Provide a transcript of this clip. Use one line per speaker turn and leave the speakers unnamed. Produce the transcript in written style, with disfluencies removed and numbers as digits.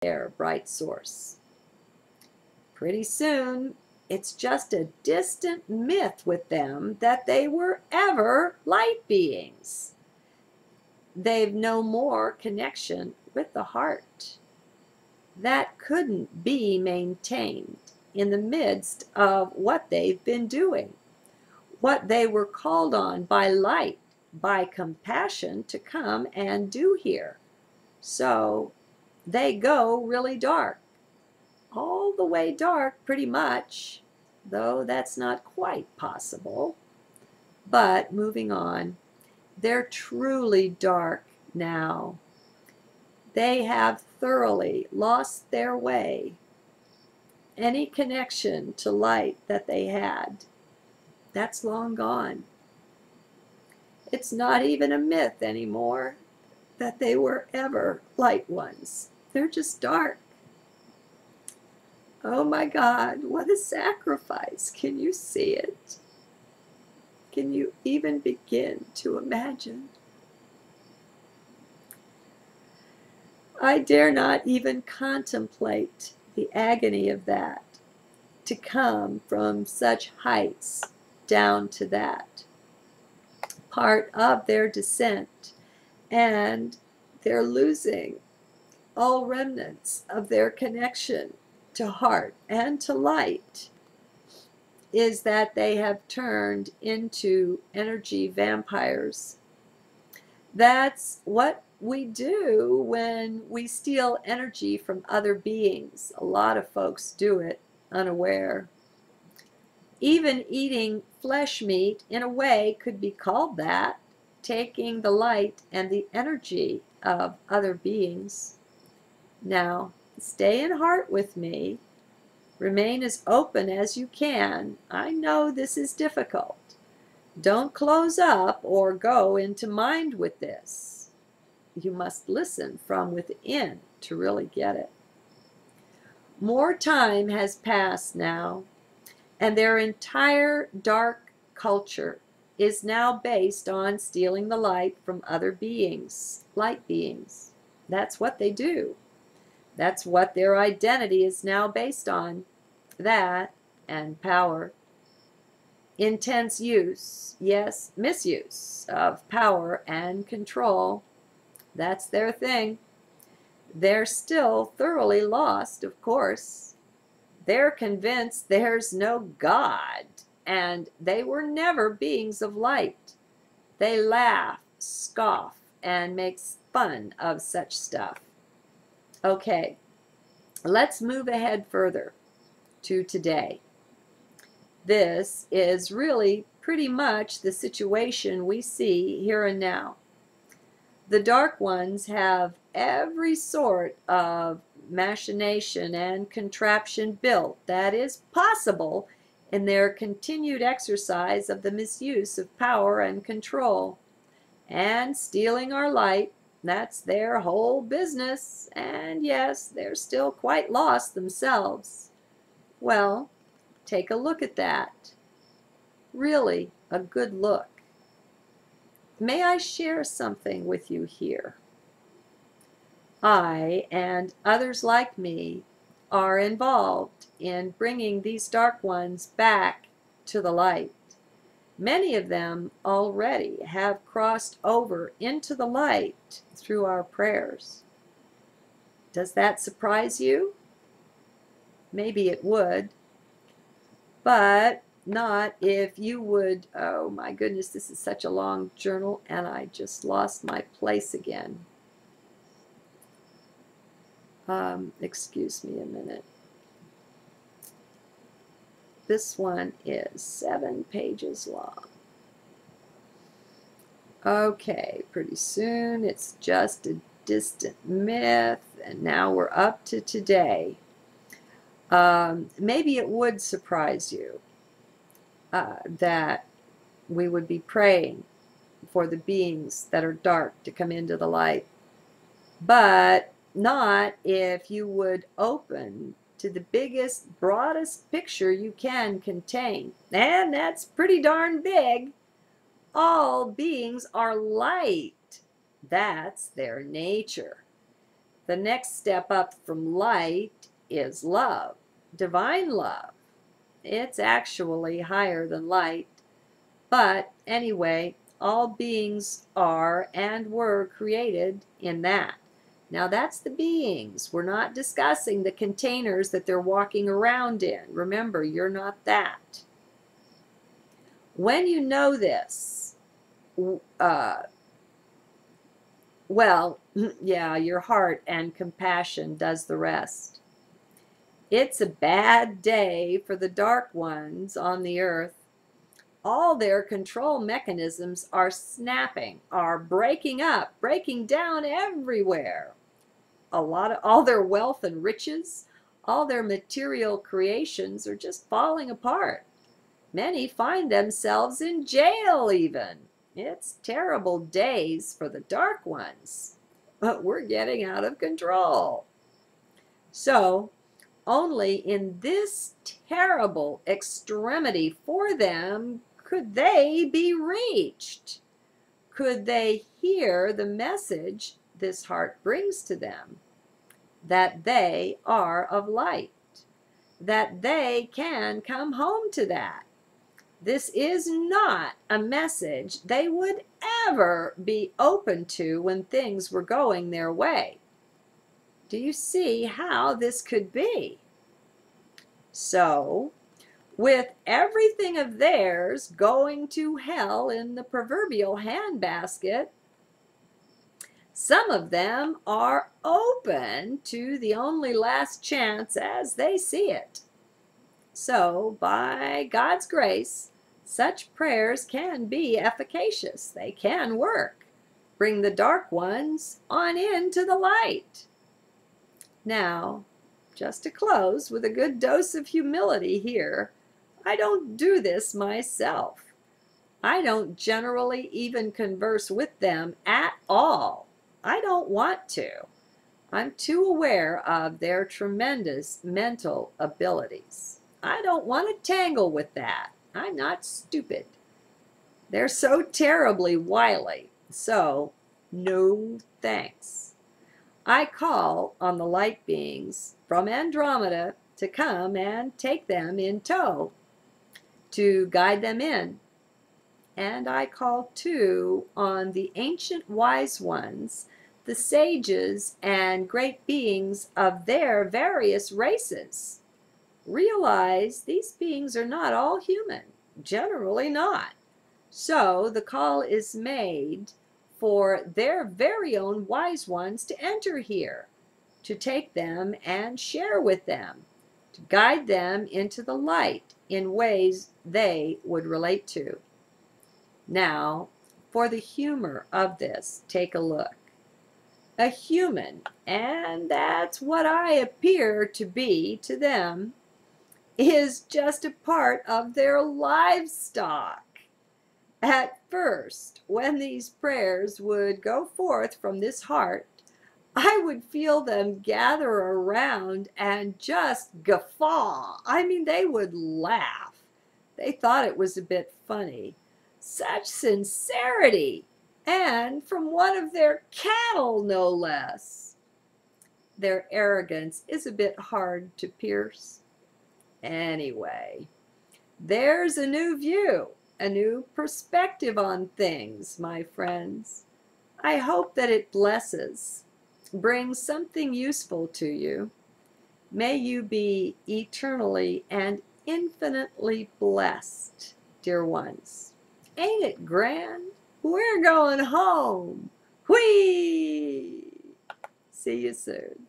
their bright source. Pretty soon, it's just a distant myth with them that they were ever light beings. They've no more connection with the heart. That couldn't be maintained in the midst of what they've been doing, what they were called on by light, by compassion to come and do here. So they go really dark, all the way dark pretty much, though that's not quite possible. But moving on, they're truly dark now. They have thoroughly lost their way. Any connection to light that they had, that's long gone. It's not even a myth anymore that they were ever light ones. They're just dark. Oh my God, what a sacrifice. Can you see it? Can you even begin to imagine? I dare not even contemplate the agony of that, to come from such heights down to that. Part of their descent, and they're losing all remnants of their connection to heart and to light, is that they have turned into energy vampires. That's what we do when we steal energy from other beings. A lot of folks do it unaware. Even eating flesh meat, in a way, could be called that, taking the light and the energy of other beings. Now, stay in heart with me. Remain as open as you can. I know this is difficult. Don't close up or go into mind with this. You must listen from within to really get it. More time has passed now, and their entire dark culture is now based on stealing the light from other beings, light beings. That's what they do. That's what their identity is now based on. That and power. Intense use, yes, misuse of power and control. That's their thing. They're still thoroughly lost, of course. They're convinced there's no God, and they were never beings of light. They laugh, scoff, and make fun of such stuff. Okay, let's move ahead further to today. This is really pretty much the situation we see here and now. The dark ones have every sort of machination and contraption built that is possible in their continued exercise of the misuse of power and control. And stealing our light, that's their whole business. And yes, they're still quite lost themselves. Well, take a look at that. Really a good look. May I share something with you here? I and others like me are involved in bringing these dark ones back to the light. Many of them already have crossed over into the light through our prayers. Does that surprise you? Maybe it would, but not if you would. Oh my goodness, this is such a long journal, and I just lost my place again. Excuse me a minute. This one is 7 pages long. Okay, pretty soon it's just a distant myth, and now we're up to today. Maybe it would surprise you that we would be praying for the beings that are dark to come into the light, but not if you would open to the biggest, broadest picture you can contain. And that's pretty darn big. All beings are light. That's their nature. The next step up from light is love, divine love. It's actually higher than light. But anyway, all beings are and were created in that. Now that's the beings. We're not discussing the containers that they're walking around in. Remember, you're not that. When you know this, well, yeah, your heart and compassion does the rest. It's a bad day for the dark ones on the earth. All their control mechanisms are snapping, are breaking up, breaking down everywhere. All their wealth and riches, all their material creations are just falling apart. Many find themselves in jail even. It's terrible days for the dark ones, but we're getting out of control. So, only in this terrible extremity for them could they be reached. Could they hear the message this heart brings to them, that they are of light, that they can come home to that. This is not a message they would ever be open to when things were going their way. Do you see how this could be? So, with everything of theirs going to hell in the proverbial handbasket, some of them are open to the only last chance as they see it. So, by God's grace, such prayers can be efficacious. They can work. Bring the dark ones on into the light. Now, just to close with a good dose of humility here, I don't do this myself. I don't generally even converse with them at all. I don't want to. I'm too aware of their tremendous mental abilities. I don't want to tangle with that. I'm not stupid. They're so terribly wily. So, no thanks. I call on the light beings from Andromeda to come and take them in tow, to guide them in. And I call too on the ancient wise ones, the sages and great beings of their various races. Realize these beings are not all human, generally not. So the call is made for their very own wise ones to enter here, to take them and share with them, to guide them into the light in ways they would relate to. Now, for the humor of this, take a look. A human, and that's what I appear to be to them, is just a part of their livestock. At first, when these prayers would go forth from this heart, I would feel them gather around and just guffaw. I mean, they would laugh. They thought it was a bit funny. Such sincerity, and from one of their cattle, no less. Their arrogance is a bit hard to pierce. Anyway, there's a new view, a new perspective on things, my friends. I hope that it blesses, brings something useful to you. May you be eternally and infinitely blessed, dear ones. Ain't it grand? We're going home. Whee! See you soon.